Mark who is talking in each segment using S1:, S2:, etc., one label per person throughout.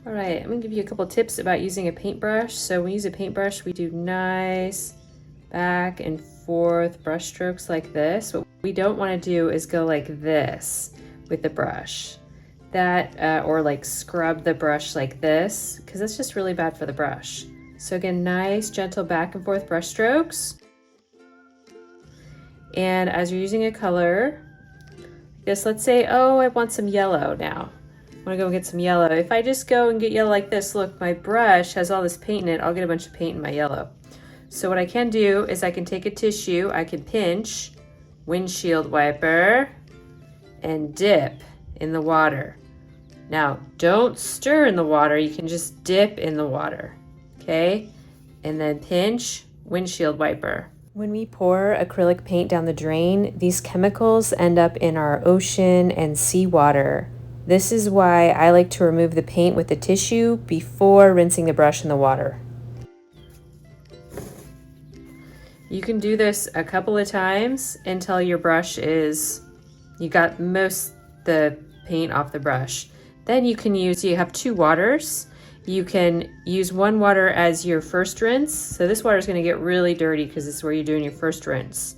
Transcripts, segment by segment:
S1: All right, I'm gonna give you a couple tips about using a paintbrush. So when we use a paintbrush, we do nice back and forth brush strokes like this. What we don't wanna do is go like this with the brush. Or like scrub the brush like this, because that's just really bad for the brush. So again, nice, gentle back and forth brush strokes. And as you're using a color, let's say, oh, I want some yellow now. I wanna go get some yellow. If I just go and get yellow like this, look, my brush has all this paint in it. I'll get a bunch of paint in my yellow. So what I can do is I can take a tissue, I can pinch, windshield wiper, and dip in the water. Now, don't stir in the water. You can just dip in the water, okay? And then pinch, windshield wiper. When we pour acrylic paint down the drain, these chemicals end up in our ocean and seawater. This is why I like to remove the paint with the tissue before rinsing the brush in the water. You can do this a couple of times until your brush you got most the paint off the brush. Then you have two waters. You can use one water as your first rinse. So this water is going to get really dirty because this is where you're doing your first rinse.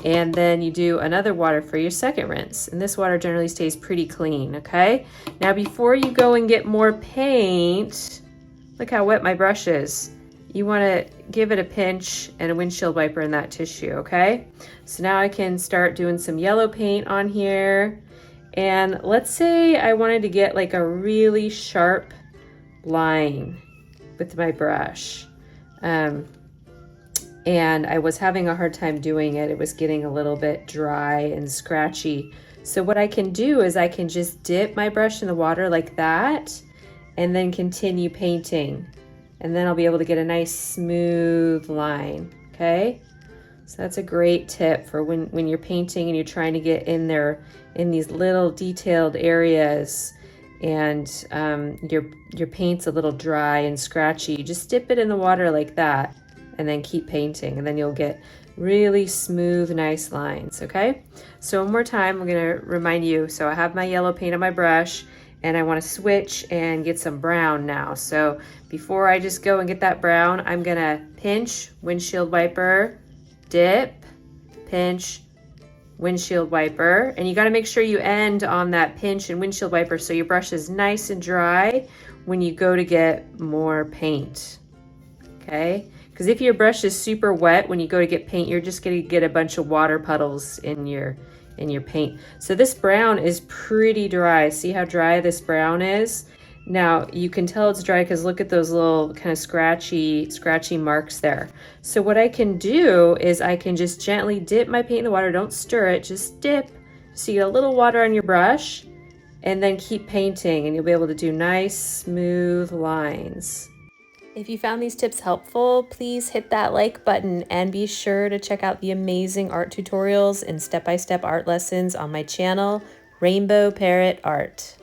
S1: And then you do another water for your second rinse. And this water generally stays pretty clean, okay? Now before you go and get more paint, look how wet my brush is. You want to give it a pinch and a windshield wiper in that tissue, okay? So now I can start doing some yellow paint on here. And let's say I wanted to get like a really sharp line with my brush. And I was having a hard time doing it. It was getting a little bit dry and scratchy. So what I can do is I can just dip my brush in the water like that and then continue painting. And then I'll be able to get a nice smooth line, okay? So that's a great tip for when you're painting and you're trying to get in there in these little detailed areas and your paint's a little dry and scratchy. You just dip it in the water like that and then keep painting, and then you'll get really smooth, nice lines, okay? So one more time, I'm gonna remind you, so I have my yellow paint on my brush and I wanna switch and get some brown now. So before I just go and get that brown, I'm gonna pinch, windshield wiper, dip, pinch, windshield wiper, and you got to make sure you end on that pinch and windshield wiper so your brush is nice and dry when you go to get more paint, okay? Because if your brush is super wet when you go to get paint, you're just going to get a bunch of water puddles in your paint. So this brown is pretty dry. See how dry this brown is? Now you can tell it's dry because look at those little kind of scratchy marks there. So what I can do is I can just gently dip my paint in the water. Don't stir it, just dip. So you get a little water on your brush and then keep painting and you'll be able to do nice smooth lines. If you found these tips helpful, please hit that like button and be sure to check out the amazing art tutorials and step-by-step art lessons on my channel, Rainbow Parrot Art.